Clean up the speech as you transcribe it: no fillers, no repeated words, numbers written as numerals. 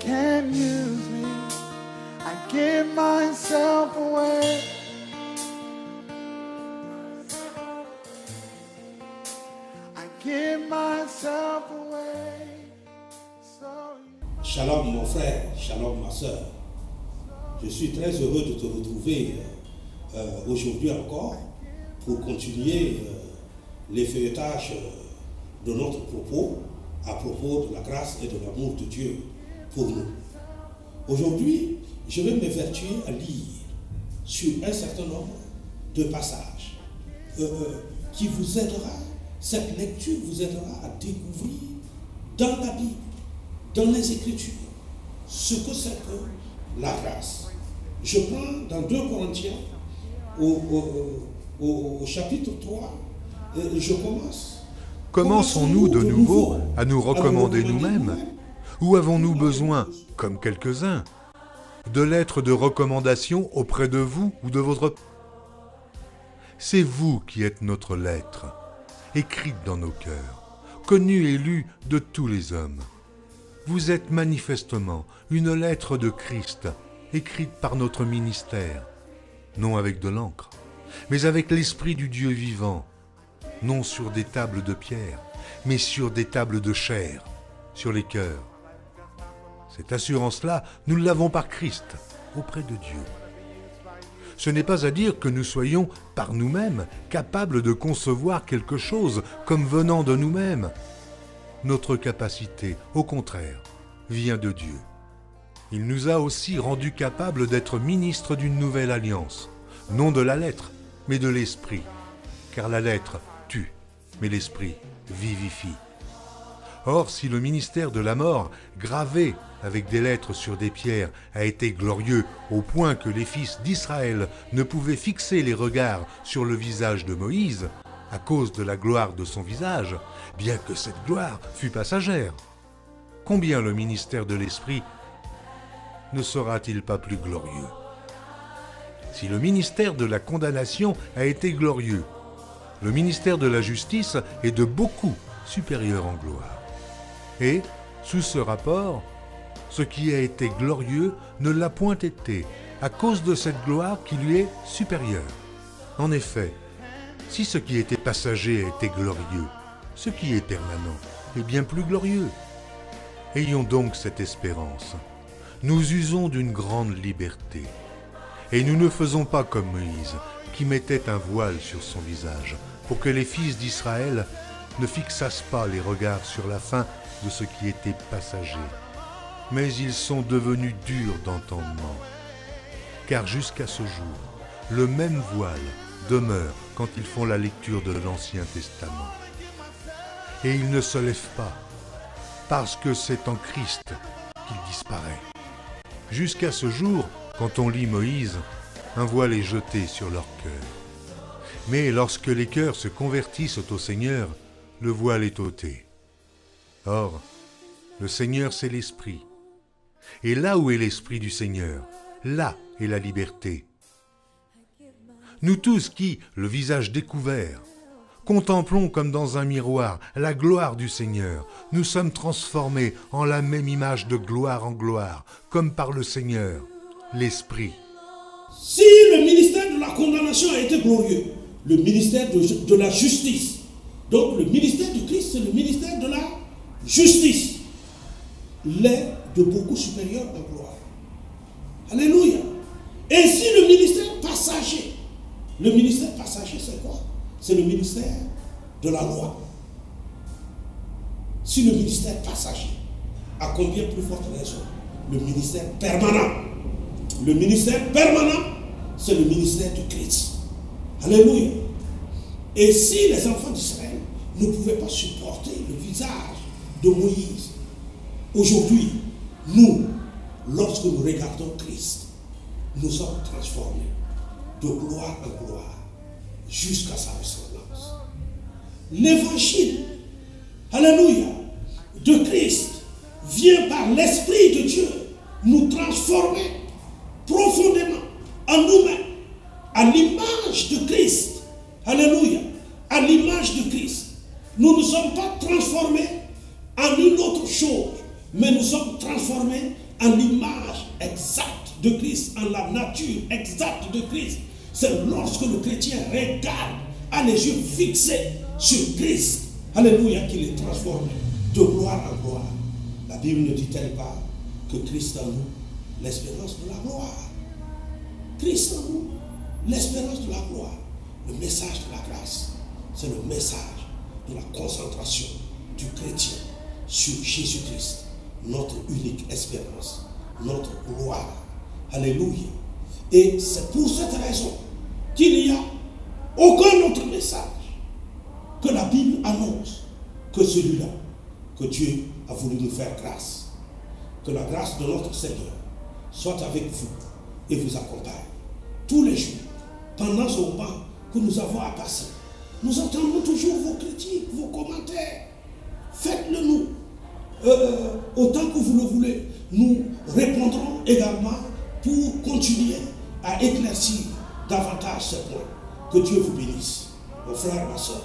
can use me. I give myself away. I give myself away. Shalom mon frère, shalom ma soeur. Je suis très heureux de te retrouver aujourd'hui encore pour continuer les feuilletages de notre propos à propos de la grâce et de l'amour de Dieu pour nous. Aujourd'hui, je vais m'évertuer à lire sur un certain nombre de passages qui vous aidera, cette lecture vous aidera à découvrir dans la Bible, dans les Écritures, ce que c'est que la grâce. Je prends dans 2 Corinthiens, au chapitre 3, et je commence. Commençons-nous de nouveau à nous recommander nous-mêmes? Ou avons-nous besoin, comme quelques-uns, de lettres de recommandation auprès de vous ou de votre... C'est vous qui êtes notre lettre, écrite dans nos cœurs, connue et lue de tous les hommes. Vous êtes manifestement une lettre de Christ, écrite par notre ministère, non avec de l'encre, mais avec l'Esprit du Dieu vivant, non sur des tables de pierre, mais sur des tables de chair, sur les cœurs. Cette assurance-là, nous l'avons par Christ, auprès de Dieu. Ce n'est pas à dire que nous soyons, par nous-mêmes, capables de concevoir quelque chose comme venant de nous-mêmes. Notre capacité, au contraire, vient de Dieu. Il nous a aussi rendus capables d'être ministres d'une nouvelle alliance, non de la lettre, mais de l'esprit, car la lettre tue, mais l'esprit vivifie. Or, si le ministère de la mort, gravé avec des lettres sur des pierres, a été glorieux au point que les fils d'Israël ne pouvaient fixer les regards sur le visage de Moïse, à cause de la gloire de son visage, bien que cette gloire fût passagère, combien le ministère de l'Esprit ne sera-t-il pas plus glorieux? Si le ministère de la condamnation a été glorieux, le ministère de la justice est de beaucoup supérieur en gloire. Et, sous ce rapport, ce qui a été glorieux ne l'a point été, à cause de cette gloire qui lui est supérieure. En effet, si ce qui était passager était glorieux, ce qui est permanent est bien plus glorieux. Ayons donc cette espérance. Nous usons d'une grande liberté. Et nous ne faisons pas comme Moïse, qui mettait un voile sur son visage, pour que les fils d'Israël ne fixassent pas les regards sur la fin de ce qui était passager. Mais ils sont devenus durs d'entendement. Car jusqu'à ce jour, le même voile demeure quand ils font la lecture de l'Ancien Testament. Et il ne se lève pas, parce que c'est en Christ qu'il disparaît. Jusqu'à ce jour, quand on lit Moïse, un voile est jeté sur leur cœur. Mais lorsque les cœurs se convertissent au Seigneur, le voile est ôté. Or, le Seigneur, c'est l'Esprit. Et là où est l'Esprit du Seigneur, là est la liberté. Nous tous qui, le visage découvert, contemplons comme dans un miroir la gloire du Seigneur, nous sommes transformés en la même image de gloire en gloire, comme par le Seigneur, l'Esprit. Si le ministère de la condamnation a été glorieux, le ministère de la justice, donc le ministère de Christ, c'est le ministère de la justice, l'est de beaucoup supérieur en gloire. Alléluia. Et si le ministère passager, c'est quoi? C'est le ministère de la loi. Si le ministère passager, à combien plus forte raison? Le ministère permanent. Le ministère permanent, c'est le ministère de Christ. Alléluia. Et si les enfants d'Israël ne pouvaient pas supporter le visage de Moïse, aujourd'hui, nous, lorsque nous regardons Christ, nous sommes transformés de gloire en gloire jusqu'à sa ressemblance. L'évangile, alléluia, de Christ vient par l'Esprit de Dieu nous transformer profondément en nous-mêmes, à l'image de Christ. Alléluia, à l'image de Christ. Nous ne sommes pas transformés en une autre chose, mais nous sommes transformés en l'image exacte de Christ, en la nature exacte de Christ. C'est lorsque le chrétien regarde, a les yeux fixés sur Christ, alléluia, qu'il est transformé de gloire en gloire. La Bible ne dit-elle pas que Christ en nous, l'espérance de la gloire? Christ en nous, l'espérance de la gloire. Le message de la grâce, c'est le message de la concentration du chrétien sur Jésus-Christ, notre unique espérance, notre gloire. Alléluia. Et c'est pour cette raison qu'il n'y a aucun autre message que la Bible annonce que celui-là, que Dieu a voulu nous faire grâce. Que la grâce de notre Seigneur soit avec vous et vous accompagne tous les jours. Pendant ce moment que nous avons à passer, nous entendons toujours vos critiques, vos commentaires. Faites-le nous. Autant que vous le voulez. Nous répondrons également pour continuer à éclaircir davantage ces points. Que Dieu vous bénisse. Mon frère, ma soeur.